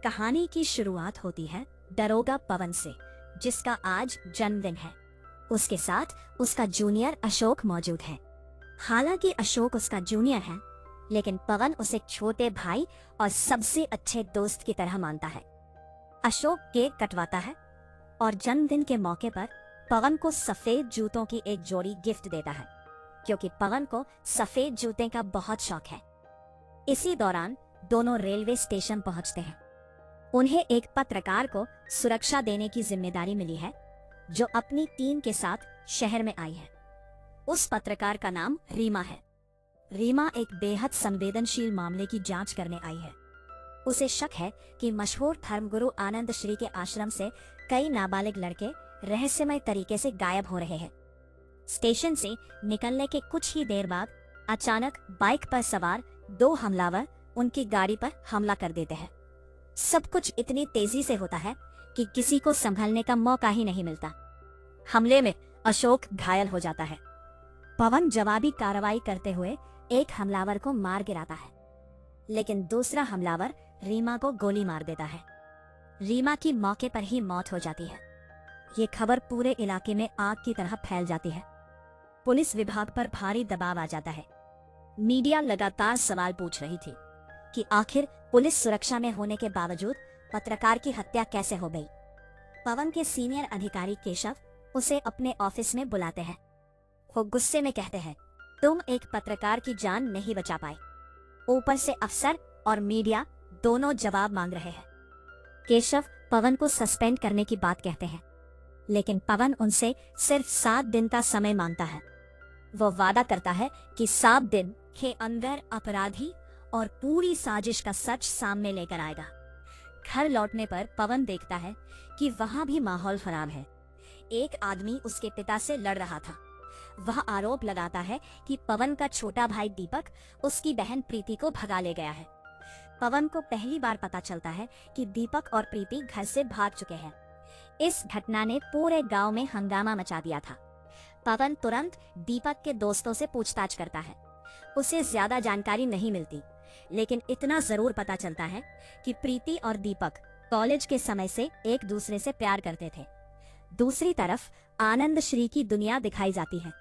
कहानी की शुरुआत होती है दरोगा पवन से, जिसका आज जन्मदिन है। उसके साथ उसका जूनियर अशोक मौजूद है। हालांकि अशोक उसका जूनियर है, लेकिन पवन उसे छोटे भाई और सबसे अच्छे दोस्त की तरह मानता है। अशोक केक कटवाता है और जन्मदिन के मौके पर पवन को सफेद जूतों की एक जोड़ी गिफ्ट देता है, क्योंकि पवन को सफेद जूते का बहुत शौक है। इसी दौरान दोनों रेलवे स्टेशन पहुंचते हैं। उन्हें एक पत्रकार को सुरक्षा देने की जिम्मेदारी मिली है, जो अपनी टीम के साथ शहर में आई है। उस पत्रकार का नाम रीमा है। रीमा एक बेहद संवेदनशील मामले की जांच करने आई है। उसे शक है कि मशहूर धर्मगुरु आनंद श्री के आश्रम से कई नाबालिग लड़के रहस्यमय तरीके से गायब हो रहे हैं। स्टेशन से निकलने के कुछ ही देर बाद अचानक बाइक पर सवार दो हमलावर उनकी गाड़ी पर हमला कर देते हैं। सब कुछ इतनी तेजी से होता है कि किसी को संभलने का मौका ही नहीं मिलता। हमले में अशोक घायल हो जाता है। पवन जवाबी कार्रवाई करते हुए एक हमलावर को मार गिराता है, लेकिन दूसरा हमलावर रीमा को गोली मार देता है। रीमा की मौके पर ही मौत हो जाती है। ये खबर पूरे इलाके में आग की तरह फैल जाती है। पुलिस विभाग पर भारी दबाव आ जाता है। मीडिया लगातार सवाल पूछ रही थी कि आखिर पुलिस सुरक्षा में होने के बावजूद पत्रकार की हत्या कैसे हो गई। पवन के सीनियर अधिकारी केशव उसे अपने ऑफिस में बुलाते हैं। वो गुस्से में कहते हैं, तुम एक पत्रकार की जान नहीं बचा पाए। ऊपर से अफसर और मीडिया दोनों जवाब मांग रहे हैं। केशव पवन को सस्पेंड करने की बात कहते हैं, लेकिन पवन उनसे सिर्फ 7 दिन का समय मांगता है। वो वादा करता है कि 7 दिन के अंदर अपराधी और पूरी साजिश का सच सामने लेकर आएगा। घर लौटने पर पवन देखता है कि वहां भी माहौल खराब है। एक आदमी उसके पिता से लड़ रहा था। वह आरोप लगाता है कि पवन का छोटा भाई दीपक उसकी बहन प्रीति को भगा ले गया है। पवन को पहली बार पता चलता है कि दीपक और प्रीति घर से भाग चुके हैं। इस घटना ने पूरे गांव में हंगामा मचा दिया था। पवन तुरंत दीपक के दोस्तों से पूछताछ करता है। उसे ज्यादा जानकारी नहीं मिलती, लेकिन इतना जरूर पता चलता है कि प्रीति और दीपक कॉलेज के समय से एक दूसरे से प्यार करते थे। दूसरी तरफ आनंद श्री की दुनिया दिखाई जाती है।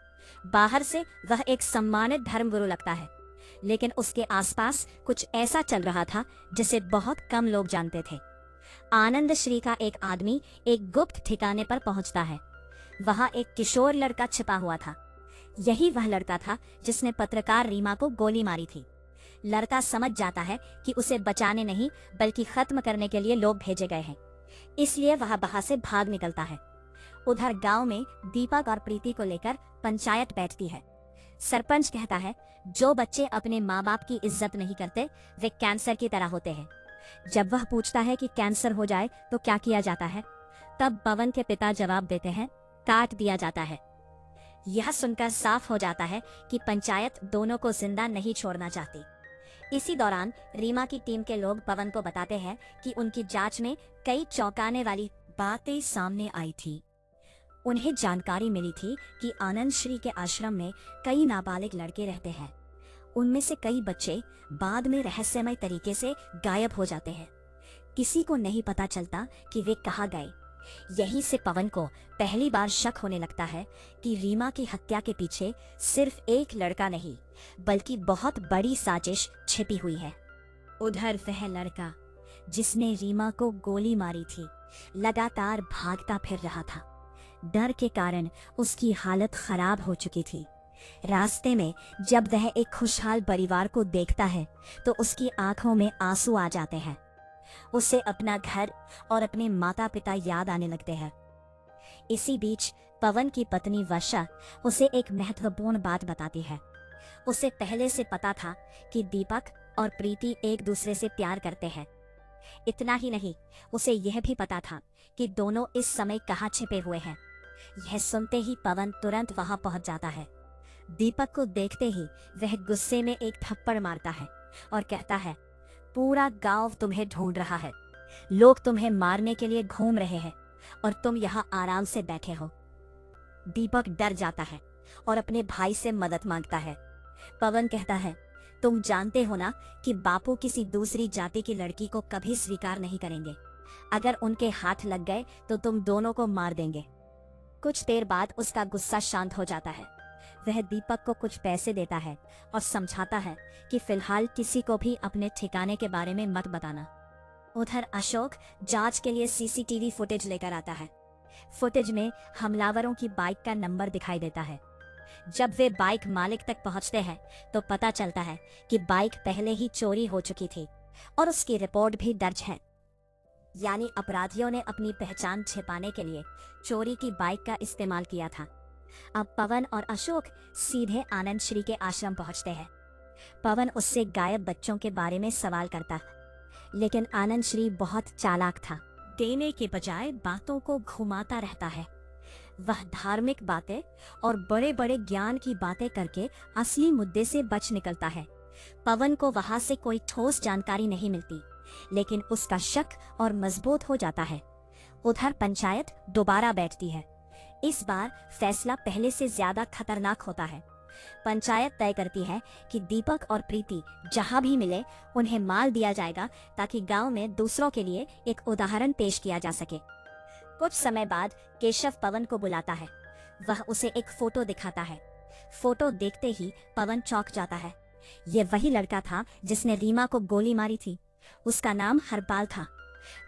बाहर से वह एक सम्मानित धर्मगुरु लगता है, लेकिन उसके आसपास कुछ ऐसा चल रहा था जिसे बहुत कम लोग जानते थे। आनंद श्री का एक आदमी एक गुप्त ठिकाने पर पहुंचता है। वहां एक किशोर लड़का छिपा हुआ था। यही वह लड़का था जिसने पत्रकार रीमा को गोली मारी थी। लड़का समझ जाता है कि उसे बचाने नहीं बल्कि खत्म करने के लिए लोग भेजे गए हैं, इसलिए वह वहां से भाग निकलता है। उधर गांव में दीपक और प्रीति को लेकर पंचायत बैठती है। सरपंच कहता है, जो बच्चे अपने माँ बाप की इज्जत नहीं करते वे कैंसर की तरह होते हैं। जब वह पूछता है कि कैंसर हो जाए तो क्या किया जाता है, तब पवन के पिता जवाब देते हैं, काट दिया जाता है। यह सुनकर साफ हो जाता है कि पंचायत दोनों को जिंदा नहीं छोड़ना चाहती। इसी दौरान रीमा की टीम के लोग पवन को बताते हैं कि उनकी जांच में कई चौंकाने वाली बातें सामने आई थी। उन्हें जानकारी मिली थी कि आनंद श्री के आश्रम में कई नाबालिग लड़के रहते हैं। उनमें से कई बच्चे बाद में रहस्यमय तरीके से गायब हो जाते हैं। किसी को नहीं पता चलता कि वे कहाँ गए। यहीं से पवन को पहली बार शक होने लगता है कि रीमा की हत्या के पीछे सिर्फ एक लड़का नहीं बल्कि बहुत बड़ी साजिश छिपी हुई है। उधर वह लड़का जिसने रीमा को गोली मारी थी लगातार भागता फिर रहा था। डर के कारण उसकी हालत खराब हो चुकी थी। रास्ते में जब वह एक खुशहाल परिवार को देखता है तो उसकी आंखों में आंसू आ जाते हैं। उसे अपना घर और अपने माता पिता याद आने लगते हैं। इसी बीच पवन की पत्नी वर्षा उसे एक महत्वपूर्ण बात बताती है। उसे पहले से पता था कि दीपक और प्रीति एक दूसरे से प्यार करते हैं। इतना ही नहीं, उसे यह भी पता था कि दोनों इस समय कहाँ छिपे हुए हैं। यह सुनते ही पवन तुरंत वहां पहुंच जाता है। दीपक को देखते ही वह गुस्से में एक थप्पड़ मारता है और कहता है, पूरा गांव तुम्हें ढूंढ रहा है। लोग तुम्हें मारने के लिए घूम रहे हैं और तुम यहाँ आराम से बैठे हो। दीपक डर जाता है और अपने भाई से मदद मांगता है। पवन कहता है, तुम जानते हो ना कि बापू किसी दूसरी जाति की लड़की को कभी स्वीकार नहीं करेंगे। अगर उनके हाथ लग गए तो तुम दोनों को मार देंगे। कुछ देर बाद उसका गुस्सा शांत हो जाता है। वह दीपक को कुछ पैसे देता है और समझाता है कि फिलहाल किसी को भी अपने ठिकाने के बारे में मत बताना। उधर अशोक जांच के लिए सीसीटीवी फुटेज लेकर आता है। फुटेज में हमलावरों की बाइक का नंबर दिखाई देता है। जब वे बाइक मालिक तक पहुंचते हैं तो पता चलता है कि बाइक पहले ही चोरी हो चुकी थी और उसकी रिपोर्ट भी दर्ज है। यानी अपराधियों ने अपनी पहचान छिपाने के लिए चोरी की बाइक का इस्तेमाल किया था। अब पवन और अशोक सीधे आनंद श्री के आश्रम पहुंचते हैं। पवन उससे गायब बच्चों के बारे में सवाल करता है, लेकिन आनंद श्री बहुत चालाक था। देने के बजाय बातों को घुमाता रहता है। वह धार्मिक बातें और बड़े बड़े ज्ञान की बातें करके असली मुद्दे से बच निकलता है। पवन को वहां से कोई ठोस जानकारी नहीं मिलती, लेकिन उसका शक और मजबूत हो जाता है। उधर पंचायत दोबारा बैठती है। इस बार फैसला पहले से ज्यादा खतरनाक होता है। पंचायत तय करती है कि दीपक और प्रीति जहां भी मिले उन्हें मार दिया जाएगा, ताकि गांव में दूसरों के लिए एक उदाहरण पेश किया जा सके। कुछ समय बाद केशव पवन को बुलाता है। वह उसे एक फोटो दिखाता है। फोटो देखते ही पवन चौंक जाता है। ये वही लड़का था जिसने रीमा को गोली मारी थी। उसका नाम हरपाल था।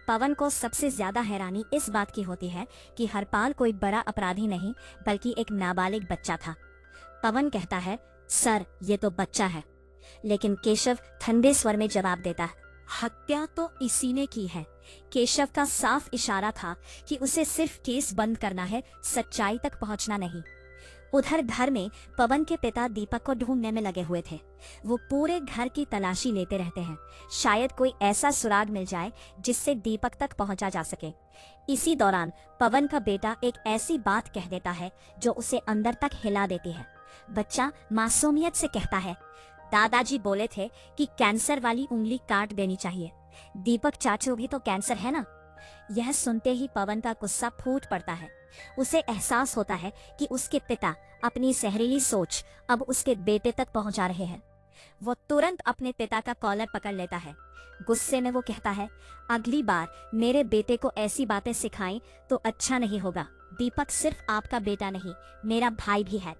पवन को सबसे ज्यादा हैरानी इस बात की होती है कि हरपाल कोई बड़ा अपराधी नहीं, बल्कि एक नाबालिग बच्चा था। पवन कहता है, सर ये तो बच्चा है। लेकिन केशव ठंडे स्वर में जवाब देता है, हत्या तो इसी ने की है। केशव का साफ इशारा था कि उसे सिर्फ केस बंद करना है, सच्चाई तक पहुंचना नहीं। उधर घर में पवन के पिता दीपक को ढूंढने में लगे हुए थे। वो पूरे घर की तलाशी लेते रहते हैं, शायद कोई ऐसा सुराग मिल जाए जिससे दीपक तक पहुंचा जा सके। इसी दौरान पवन का बेटा एक ऐसी बात कह देता है जो उसे अंदर तक हिला देती है। बच्चा मासूमियत से कहता है, दादाजी बोले थे कि कैंसर वाली उंगली काट देनी चाहिए। दीपक चाचू भी तो कैंसर है ना। यह सुनते ही पवन का गुस्सा फूट पड़ता है। उसे एहसास होता है कि उसके पिता अपनी जहरीली सोच अब उसके बेटे तक पहुंचा रहे हैं। वो तुरंत अपने पिता का कॉलर पकड़ लेता है। गुस्से में वो कहता है, अगली बार मेरे बेटे को ऐसी बातें सिखाएं तो अच्छा नहीं होगा। दीपक सिर्फ आपका बेटा नहीं, मेरा भाई भी है।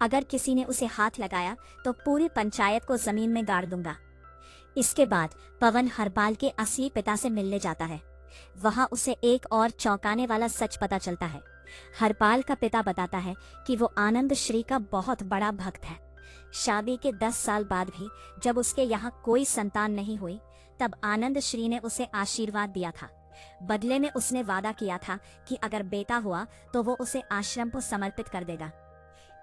अगर किसी ने उसे हाथ लगाया तो पूरी पंचायत को जमीन में गाड़ दूंगा। इसके बाद पवन हरपाल के असली पिता से मिलने जाता है। वहां उसे एक और चौंकाने वाला सच पता चलता है। हरपाल का पिता बताता है कि वो आनंद श्री का बहुत बड़ा भक्त है। शादी के 10 साल बाद भी जब उसके यहाँ कोई संतान नहीं हुई, तब आनंद श्री ने उसे आशीर्वाद दिया था। बदले में उसने वादा किया था कि अगर बेटा हुआ तो वो उसे आश्रम को समर्पित कर देगा।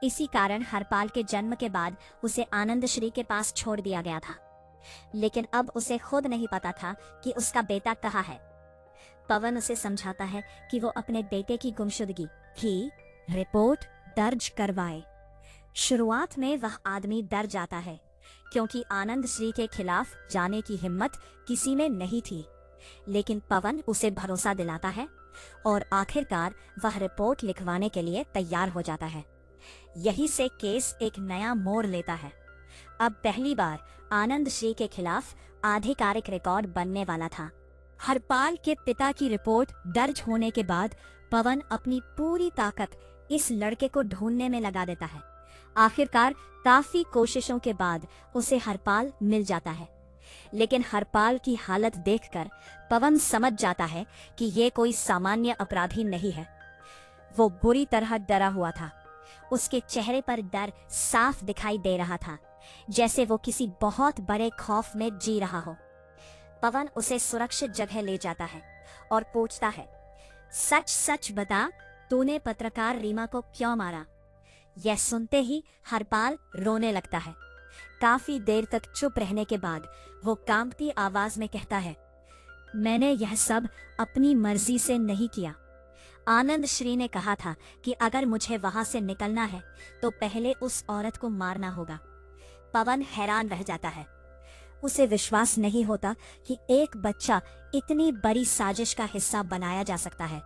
इसी कारण हरपाल के जन्म के बाद उसे आनंद श्री के पास छोड़ दिया गया था। लेकिन अब उसे खुद नहीं पता था कि उसका बेटा कहाँ है। पवन उसे समझाता है कि वो अपने बेटे की गुमशुदगी की रिपोर्ट दर्ज करवाए। शुरुआत में वह आदमी डर जाता है, क्योंकि आनंद श्री के खिलाफ जाने की हिम्मत किसी में नहीं थी। लेकिन पवन उसे भरोसा दिलाता है और आखिरकार वह रिपोर्ट लिखवाने के लिए तैयार हो जाता है। यही से केस एक नया मोड़ लेता है। अब पहली बार आनंद श्री के खिलाफ आधिकारिक रिकॉर्ड बनने वाला था। हरपाल के पिता की रिपोर्ट दर्ज होने के बाद पवन अपनी पूरी ताकत इस लड़के को ढूंढने में लगा देता है। आखिरकार काफी कोशिशों के बाद उसे हरपाल मिल जाता है। लेकिन हरपाल की हालत देखकर पवन समझ जाता है कि ये कोई सामान्य अपराधी नहीं है। वो बुरी तरह डरा हुआ था। उसके चेहरे पर डर साफ दिखाई दे रहा था, जैसे वो किसी बहुत बड़े खौफ में जी रहा हो। पवन उसे सुरक्षित जगह ले जाता है और पूछता है, सच सच बता, तूने पत्रकार रीमा को क्यों मारा? यह सुनते ही हरपाल रोने लगता है। काफी देर तक चुप रहने के बाद वो कांपती आवाज में कहता है, मैंने यह सब अपनी मर्जी से नहीं किया। आनंद श्री ने कहा था कि अगर मुझे वहां से निकलना है तो पहले उस औरत को मारना होगा। पवन हैरान रह जाता है। उसे विश्वास नहीं होता कि एक बच्चा इतनी बड़ी साजिश का हिस्सा बनाया जा सकता है।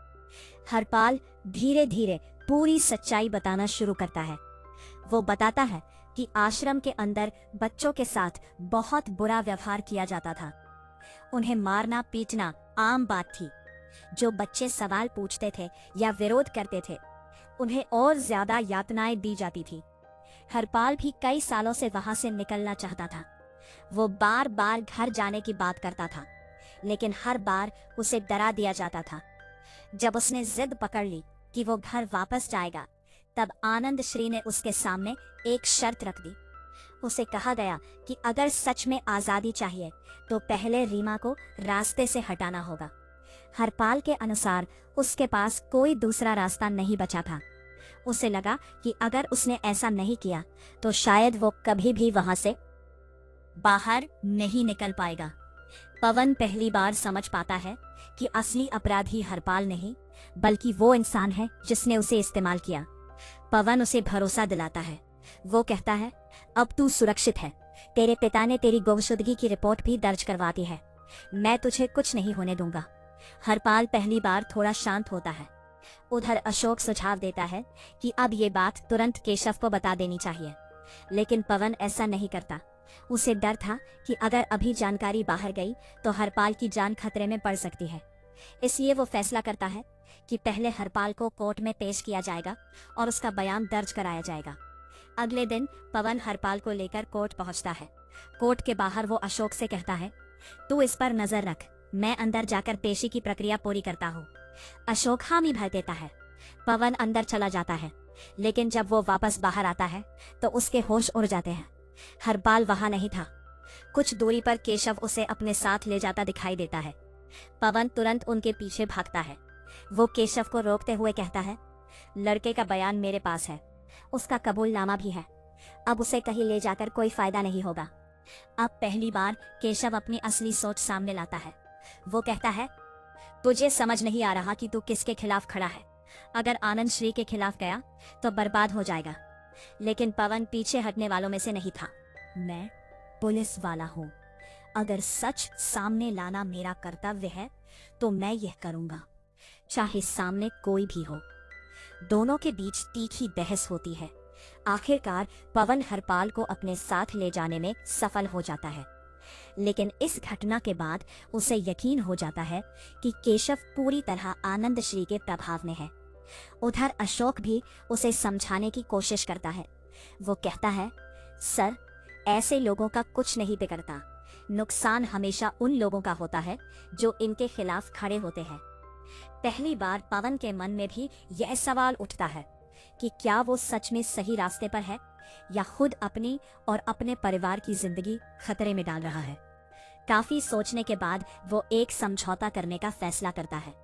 हरपाल धीरे धीरे पूरी सच्चाई बताना शुरू करता है। वो बताता है, कि आश्रम के अंदर बच्चों के साथ बहुत बुरा व्यवहार किया जाता था। उन्हें मारना पीटना आम बात थी। जो बच्चे सवाल पूछते थे या विरोध करते थे, उन्हें और ज्यादा यातनाएं दी जाती थी। हरपाल भी कई सालों से वहां से निकलना चाहता था। वो बार बार घर जाने की बात करता था, लेकिन हर बार उसे डरा दिया जाता था। जब उसने जिद पकड़ ली कि वो घर वापस जाएगा, तब आनंद श्री ने उसके सामने एक शर्त रख दी। उसे कहा गया कि अगर सच में आजादी चाहिए तो पहले रीमा को रास्ते से हटाना होगा। हरपाल के अनुसार उसके पास कोई दूसरा रास्ता नहीं बचा था। उसे लगा कि अगर उसने ऐसा नहीं किया तो शायद वो कभी भी वहां से बाहर नहीं निकल पाएगा। पवन पहली बार समझ पाता है कि असली अपराधी हरपाल नहीं, बल्कि वो इंसान है जिसने उसे इस्तेमाल किया। पवन उसे भरोसा दिलाता है। वो कहता है, अब तू सुरक्षित है। तेरे पिता ने तेरी गुमशुदगी की रिपोर्ट भी दर्ज करवा दी है। मैं तुझे कुछ नहीं होने दूंगा। हरपाल पहली बार थोड़ा शांत होता है। उधर अशोक सुझाव देता है कि अब ये बात तुरंत केशव को बता देनी चाहिए, लेकिन पवन ऐसा नहीं करता। उसे डर था कि अगर अभी जानकारी बाहर गई तो हरपाल की जान खतरे में पड़ सकती है। इसलिए वो फैसला करता है कि पहले हरपाल को कोर्ट में पेश किया जाएगा और उसका बयान दर्ज कराया जाएगा। अगले दिन पवन हरपाल को लेकर कोर्ट पहुंचता है। कोर्ट के बाहर वो अशोक से कहता है, तू इस पर नजर रख, मैं अंदर जाकर पेशी की प्रक्रिया पूरी करता हूँ। अशोक हामी भर देता है। पवन अंदर चला जाता है, लेकिन जब वो वापस बाहर आता है तो उसके होश उड़ जाते हैं। हरपाल वहां नहीं था। कुछ दूरी पर केशव उसे अपने साथ ले जाता दिखाई देता है। पवन तुरंत उनके पीछे भागता है। वो केशव को रोकते हुए कहता है, लड़के का बयान मेरे पास है, उसका कबूलनामा भी है। अब उसे कहीं ले जाकर कोई फायदा नहीं होगा। अब पहली बार केशव अपनी असली सोच सामने लाता है। वो कहता है, तुझे समझ नहीं आ रहा कि तू किसके खिलाफ खड़ा है। अगर आनंद श्री के खिलाफ गया तो बर्बाद हो जाएगा। लेकिन पवन पीछे हटने वालों में से नहीं था। मैं पुलिस वाला हूँ। अगर सच सामने लाना मेरा कर्तव्य है तो मैं यह करूंगा, चाहे सामने कोई भी हो। दोनों के बीच तीखी बहस होती है। आखिरकार पवन हरपाल को अपने साथ ले जाने में सफल हो जाता है, लेकिन इस घटना के बाद उसे यकीन हो जाता है कि केशव पूरी तरह आनंद श्री के प्रभाव में है। उधर अशोक भी उसे समझाने की कोशिश करता है। वो कहता है, सर, ऐसे लोगों का कुछ नहीं बिगड़ता। नुकसान हमेशा उन लोगों का होता है जो इनके खिलाफ खड़े होते हैं। पहली बार पवन के मन में भी यह सवाल उठता है कि क्या वो सच में सही रास्ते पर है या खुद अपनी और अपने परिवार की जिंदगी खतरे में डाल रहा है। काफी सोचने के बाद वो एक समझौता करने का फैसला करता है।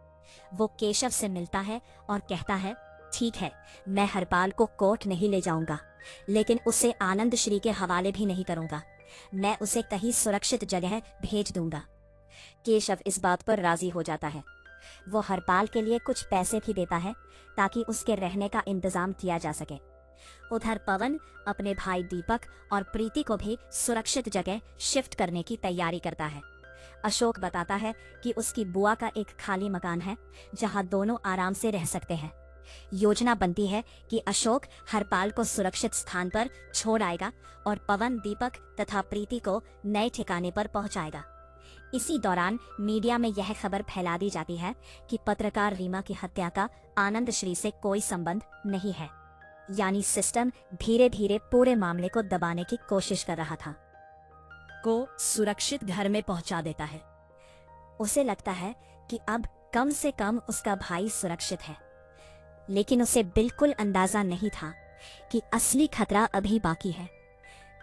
वो केशव से मिलता है और कहता है, ठीक है, मैं हरपाल को कोर्ट नहीं ले जाऊंगा, लेकिन उसे आनंद श्री के हवाले भी नहीं करूंगा। मैं उसे कहीं सुरक्षित जगह भेज दूंगा। केशव इस बात पर राजी हो जाता है। वो हरपाल के लिए कुछ पैसे भी देता है ताकि उसके रहने का इंतजाम किया जा सके। उधर पवन अपने भाई दीपक और प्रीति को भी सुरक्षित जगह शिफ्ट करने की तैयारी करता है। अशोक बताता है कि उसकी बुआ का एक खाली मकान है जहां दोनों आराम से रह सकते हैं। योजना बनती है कि अशोक हरपाल को सुरक्षित स्थान पर छोड़ आएगा और पवन दीपक तथा प्रीति को नए ठिकाने पर पहुंचाएगा। इसी दौरान मीडिया में यह खबर फैला दी जाती है कि पत्रकार रीमा की हत्या का आनंद श्री से कोई संबंध नहीं है। यानी सिस्टम धीरे धीरे पूरे मामले को दबाने की कोशिश कर रहा था। को सुरक्षित घर में पहुंचा देता है। उसे लगता है कि अब कम से कम उसका भाई सुरक्षित है, लेकिन उसे बिल्कुल अंदाजा नहीं था कि असली खतरा अभी बाकी है।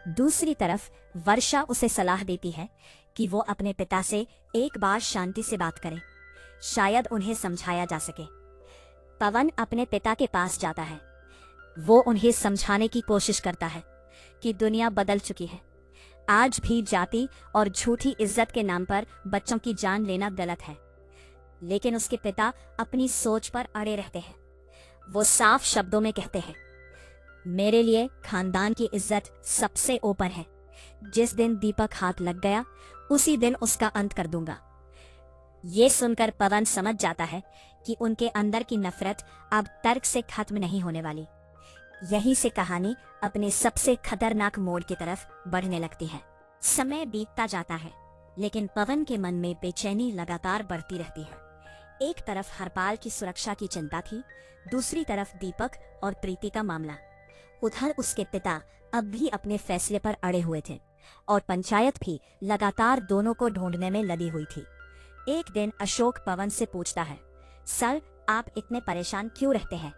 दूसरी तरफ वर्षा उसे सलाह देती है कि वो अपने पिता से एक बार शांति से बात करे, शायद उन्हें समझाया जा सके। पवन अपने पिता के पास जाता है। वो उन्हें समझाने की कोशिश करता है कि दुनिया बदल चुकी है। आज भी जाति और झूठी इज्जत के नाम पर बच्चों की जान लेना गलत है, लेकिन उसके पिता अपनी सोच पर अड़े रहते हैं। वो साफ शब्दों में कहते हैं, मेरे लिए खानदान की इज्जत सबसे ऊपर है। जिस दिन दीपक हाथ लग गया उसी दिन उसका अंत कर दूंगा। ये सुनकर पवन समझ जाता है कि उनके अंदर की नफरत अब तर्क से खत्म नहीं होने वाली। यहीं से कहानी अपने सबसे खतरनाक मोड़ की तरफ बढ़ने लगती है। समय बीतता जाता है, लेकिन पवन के मन में बेचैनी लगातार बढ़ती रहती है। एक तरफ हरपाल की सुरक्षा की चिंता थी, दूसरी तरफ दीपक और प्रीति का मामला। उधर उसके पिता अब भी अपने फैसले पर अड़े हुए थे और पंचायत भी लगातार दोनों को ढूंढने में लगी हुई थी। एक दिन अशोक पवन से पूछता है, सर, आप इतने परेशान क्यों रहते हैं?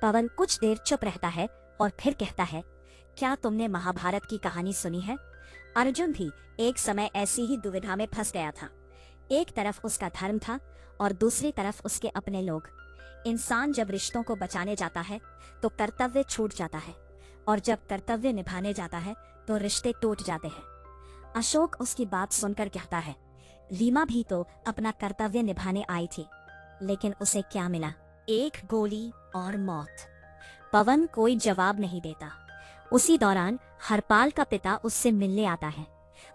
पवन कुछ देर चुप रहता है और फिर कहता है, क्या तुमने महाभारत की कहानी सुनी है? अर्जुन भी एक समय ऐसी ही दुविधा में फंस गया था। एक तरफ उसका धर्म था और दूसरी तरफ उसके अपने लोग। इंसान जब रिश्तों को बचाने जाता है तो कर्तव्य छूट जाता है, और जब कर्तव्य निभाने जाता है तो रिश्ते टूट जाते हैं। अशोक उसकी बात सुनकर कहता है, रीमा भी तो अपना कर्तव्य निभाने आई थी, लेकिन उसे क्या मिला? एक गोली और मौत। पवन कोई जवाब नहीं देता। उसी दौरान हरपाल का पिता उससे मिलने आता है।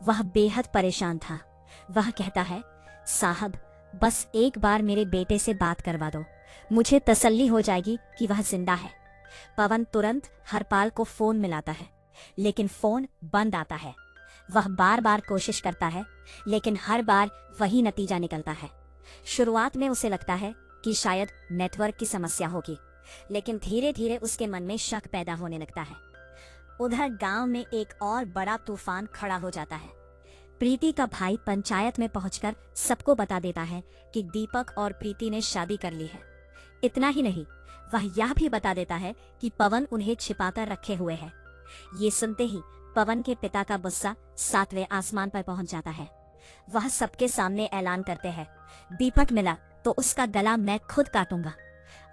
वह बेहद परेशान था। वह कहता है, साहब, बस एक बार मेरे बेटे से बात करवा दो, मुझे तसल्ली हो जाएगी कि वह जिंदा है। पवन तुरंत हरपाल को फोन मिलाता है, लेकिन फोन बंद आता है। वह बार बार कोशिश करता है, लेकिन हर बार वही नतीजा निकलता है। शुरुआत में उसे लगता है कि शायद नेटवर्क की समस्या होगी, लेकिन धीरे धीरे उसके मन में शक पैदा होने लगता है। उधर गांव में एक और बड़ा तूफान खड़ा हो जाता है। प्रीति का भाई पंचायत में पहुंचकर सबको बता देता है कि दीपक और प्रीति ने शादी कर ली है। इतना ही नहीं, वह यह भी बता देता है कि पवन उन्हें छिपाकर रखे हुए है। ये सुनते ही पवन के पिता का गुस्सा 7वें आसमान पर पहुंच जाता है। वह सबके सामने ऐलान करते हैं, दीपक मिला तो उसका गला मैं खुद काटूंगा।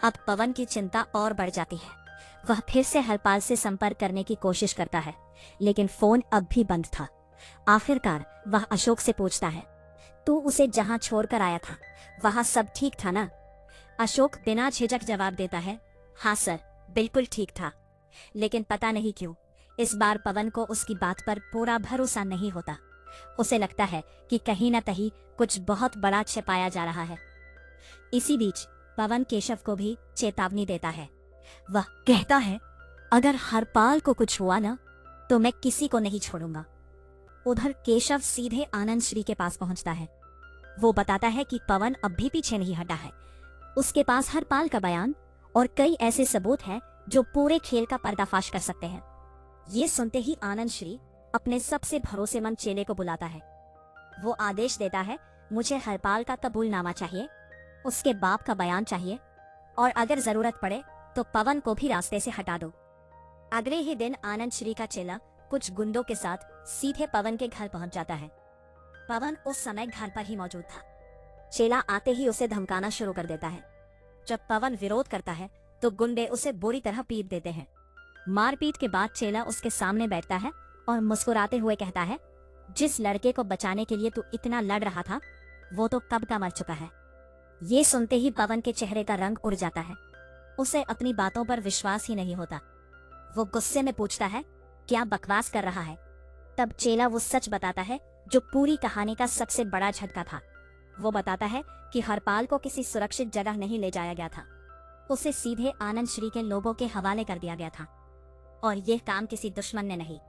अब पवन की चिंता और बढ़ जाती है। वह फिर से हरपाल से संपर्क करने की कोशिश करता है, लेकिन फोन अब भी बंद था। आखिरकार वह अशोक से पूछता है, तू उसे जहां छोड़कर आया था वहां सब ठीक था ना? अशोक बिना झिझक जवाब देता है, हाँ सर, बिल्कुल ठीक था। लेकिन पता नहीं क्यों इस बार पवन को उसकी बात पर पूरा भरोसा नहीं होता। उसे लगता है कि कहीं न कहीं कुछ बहुत बड़ा छिपाया जा रहा है। इसी बीच पवन केशव को भी चेतावनी देता है। वह कहता है, अगर हरपाल को कुछ हुआ ना तो मैं किसी को नहीं छोड़ूंगा। उधर केशव सीधे आनंद श्री के पास पहुंचता है। वो बताता है कि पवन अब भी पीछे नहीं हटा है। उसके पास हरपाल का बयान और कई ऐसे सबूत हैं जो पूरे खेल का पर्दाफाश कर सकते हैं। ये सुनते ही आनंद श्री अपने सबसे भरोसेमंद चेले को बुलाता है। वो आदेश देता है, मुझे हरपाल का कबूलनामा चाहिए, उसके बाप का बयान चाहिए, और अगर जरूरत पड़े तो पवन को भी रास्ते से हटा दो। अगले ही दिन आनंद श्री का चेला कुछ गुंडों के साथ सीधे पवन के घर पहुंच जाता है। पवन उस समय घर पर ही मौजूद था। चेला आते ही उसे धमकाना शुरू कर देता है। जब पवन विरोध करता है तो गुंडे उसे बुरी तरह पीट देते हैं। मारपीट के बाद चेला उसके सामने बैठता है और मुस्कुराते हुए कहता है, जिस लड़के को बचाने के लिए तू इतना लड़ रहा था वो तो कब का मर चुका है। ये सुनते ही पवन के चेहरे का रंग उड़ जाता है। उसे अपनी बातों पर विश्वास ही नहीं होता। वो गुस्से में पूछता है, क्या बकवास कर रहा है? तब चेला वो सच बताता है जो पूरी कहानी का सबसे बड़ा झटका था। वो बताता है कि हरपाल को किसी सुरक्षित जगह नहीं ले जाया गया था, उसे सीधे आनंद श्री के लोगों के हवाले कर दिया गया था, और यह काम किसी दुश्मन ने नहीं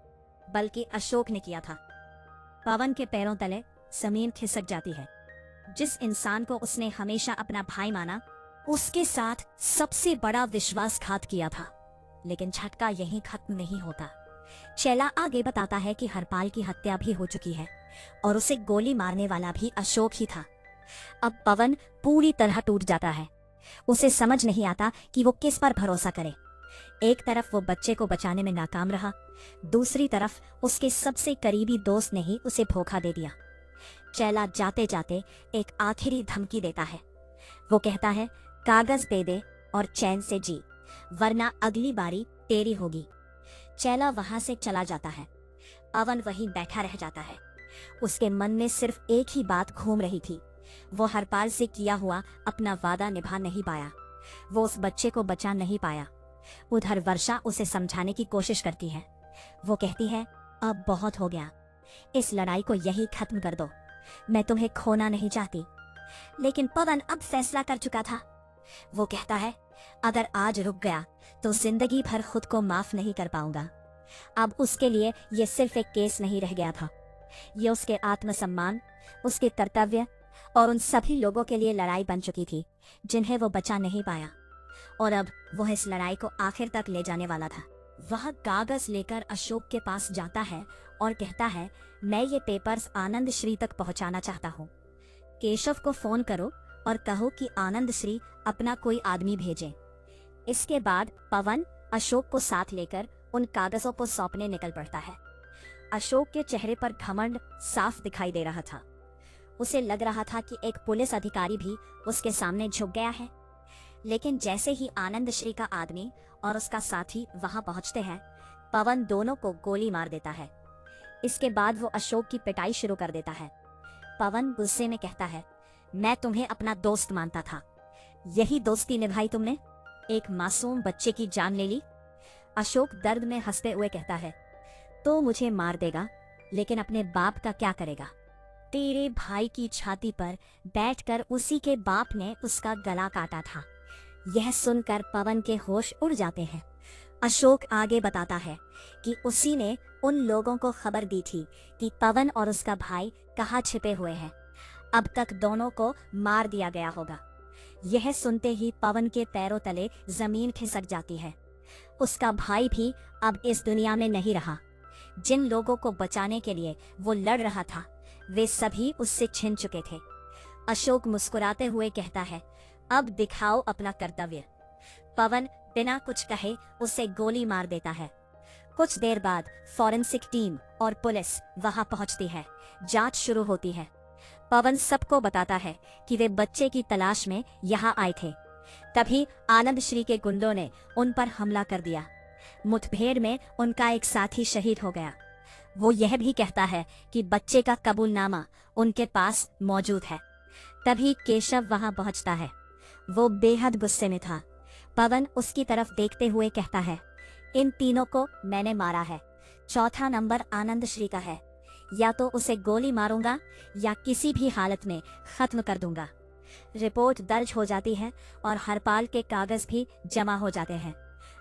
बल्कि अशोक ने किया था। पवन के पैरों तले जमीन खिसक जाती है। जिस इंसान को उसने हमेशा अपना भाई माना, उसके साथ सबसे बड़ा विश्वासघात किया था। लेकिन झटका यहीं खत्म नहीं होता। चेला आगे बताता है कि हरपाल की हत्या भी हो चुकी है और उसे गोली मारने वाला भी अशोक ही था। अब पवन पूरी तरह टूट जाता है। उसे समझ नहीं आता कि वो किस पर भरोसा करे। एक तरफ वो बच्चे को बचाने में नाकाम रहा, दूसरी तरफ उसके सबसे करीबी दोस्त ने ही उसे धोखा दे दिया। चेला जाते जाते एक आखिरी धमकी देता है। वो कहता है, कागज दे दे और चैन से जी, वरना अगली बारी तेरी होगी। चेला वहां से चला जाता है। पवन वहीं बैठा रह जाता है। उसके मन में सिर्फ एक ही बात घूम रही थी। वो हरपाल से किया हुआ अपना वादा निभा नहीं पाया। वो उस बच्चे को बचा नहीं पाया। उधर वर्षा उसे समझाने की कोशिश करती है। वो कहती है, अब बहुत हो गया, इस लड़ाई को यही खत्म कर दो। मैं तुम्हें खोना नहीं चाहती। लेकिन पवन अब फैसला कर चुका था। वो कहता है, अगर आज रुक गया तो जिंदगी भर खुद को माफ नहीं कर पाऊंगा। अब उसके लिए ये सिर्फ एक केस नहीं रह गया था, ये उसके आत्मसम्मान, उसके कर्तव्य और उन सभी लोगों के लिए लड़ाई बन चुकी थी जिन्हें वो बचा नहीं पाया। और अब वह इस लड़ाई को आखिर तक ले जाने वाला था। वह कागज लेकर अशोक के पास जाता है और कहता है, मैं ये पेपर्स आनंद श्री तक पहुंचाना चाहता हूँ। केशव को फोन करो और कहो कि आनंद श्री अपना कोई आदमी भेजे। इसके बाद पवन अशोक को साथ लेकर उन कागजों को सौंपने निकल पड़ता है। अशोक के चेहरे पर घमंड साफ दिखाई दे रहा था। उसे लग रहा था कि एक पुलिस अधिकारी भी उसके सामने झुक गया है। लेकिन जैसे ही आनंद श्री का आदमी और उसका साथी वहां पहुंचते हैं, पवन दोनों को गोली मार देता है। इसके बाद वो अशोक की पिटाई शुरू कर देता है। पवन गुस्से में कहता है, मैं तुम्हें अपना दोस्त मानता था, यही दोस्ती निभाई तुमने, एक मासूम बच्चे की जान ले ली। अशोक दर्द में हंसते हुए कहता है, तो मुझे मार देगा, लेकिन अपने बाप का क्या करेगा? तेरे भाई की छाती पर बैठकर उसी के बाप ने उसका गला काटा था। यह सुनकर पवन के होश उड़ जाते हैं। अशोक आगे बताता है कि उसी ने उन लोगों को खबर दी थी कि पवन और उसका भाई कहाँ छिपे हुए हैं। अब तक दोनों को मार दिया गया होगा। यह सुनते ही पवन के पैरों तले जमीन खिसक जाती है। उसका भाई भी अब इस दुनिया में नहीं रहा। जिन लोगों को बचाने के लिए वो लड़ रहा था, वे सभी उससे छिन चुके थे। अशोक मुस्कुराते हुए कहता है, अब दिखाओ अपना कर्तव्य। पवन बिना कुछ कहे उसे गोली मार देता है। कुछ देर बाद फॉरेंसिक टीम और पुलिस वहां पहुंचती है। जांच शुरू होती है। पवन सबको बताता है कि वे बच्चे की तलाश में यहाँ आए थे। तभी आनंद श्री के गुंडों ने उन पर हमला कर दिया। मुठभेड़ में उनका एक साथी शहीद हो गया। वो यह भी कहता है कि बच्चे का कबूलनामा उनके पास मौजूद है। तभी केशव वहां पहुंचता है। वो बेहद गुस्से में था। पवन उसकी तरफ देखते हुए कहता है, इन तीनों को मैंने मारा है, चौथा नंबर आनंद श्री का है। या तो उसे गोली मारूंगा या किसी भी हालत में खत्म कर दूंगा। रिपोर्ट दर्ज हो जाती है और हरपाल के कागज भी जमा हो जाते हैं।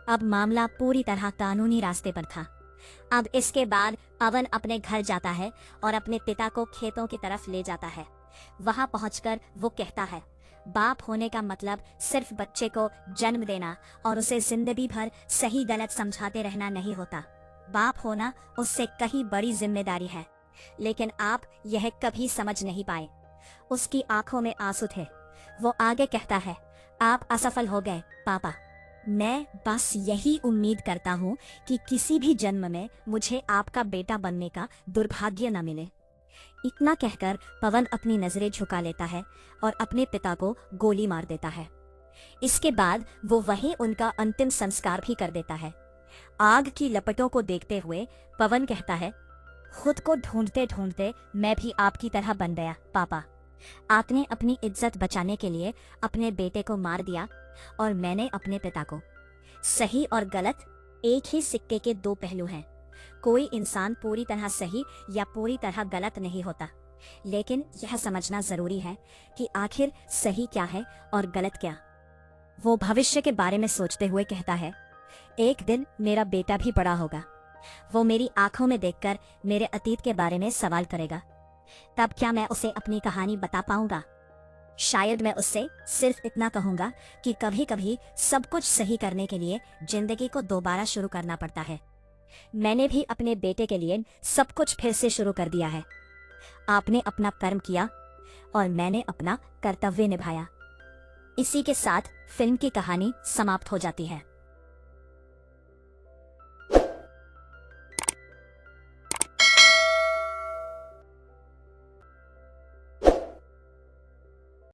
अब मामला पूरी तरह कानूनी रास्ते पर था। अब इसके बाद पवन अपने घर जाता है और अपने पिता को खेतों की तरफ ले जाता है। वहां पहुंचकर वो कहता है, बाप होने का मतलब सिर्फ बच्चे को जन्म देना और उसे जिंदगी भर सही गलत समझाते रहना नहीं होता। बाप होना उससे कहीं बड़ी जिम्मेदारी है, लेकिन आप यह कभी समझ नहीं पाए। उसकी आंखों में आंसू थे। वो आगे कहता है, आप असफल हो गए पापा। मैं बस यही उम्मीद करता हूँ कि किसी भी जन्म में मुझे आपका बेटा बनने का दुर्भाग्य न मिले। इतना कहकर पवन अपनी नजरें झुका लेता है और अपने पिता को गोली मार देता है। इसके बाद वो वहीं उनका अंतिम संस्कार भी कर देता है। आग की लपटों को देखते हुए पवन कहता है, खुद को ढूंढते ढूंढते मैं भी आपकी तरह बन गया पापा। आपने अपनी इज्जत बचाने के लिए अपने बेटे को मार दिया और मैंने अपने पिता को। सही और गलत एक ही सिक्के के दो पहलू हैं। कोई इंसान पूरी तरह सही या पूरी तरह गलत नहीं होता, लेकिन यह समझना जरूरी है कि आखिर सही क्या है और गलत क्या। वो भविष्य के बारे में सोचते हुए कहता है, एक दिन मेरा बेटा भी बड़ा होगा। वो मेरी आंखों में देखकर मेरे अतीत के बारे में सवाल करेगा। तब क्या मैं उसे अपनी कहानी बता पाऊंगा? शायद मैं उससे सिर्फ इतना कहूंगा कि कभी कभी सब कुछ सही करने के लिए जिंदगी को दोबारा शुरू करना पड़ता है। मैंने भी अपने बेटे के लिए सब कुछ फिर से शुरू कर दिया है। आपने अपना कर्म किया और मैंने अपना कर्तव्य निभाया। इसी के साथ फिल्म की कहानी समाप्त हो जाती है।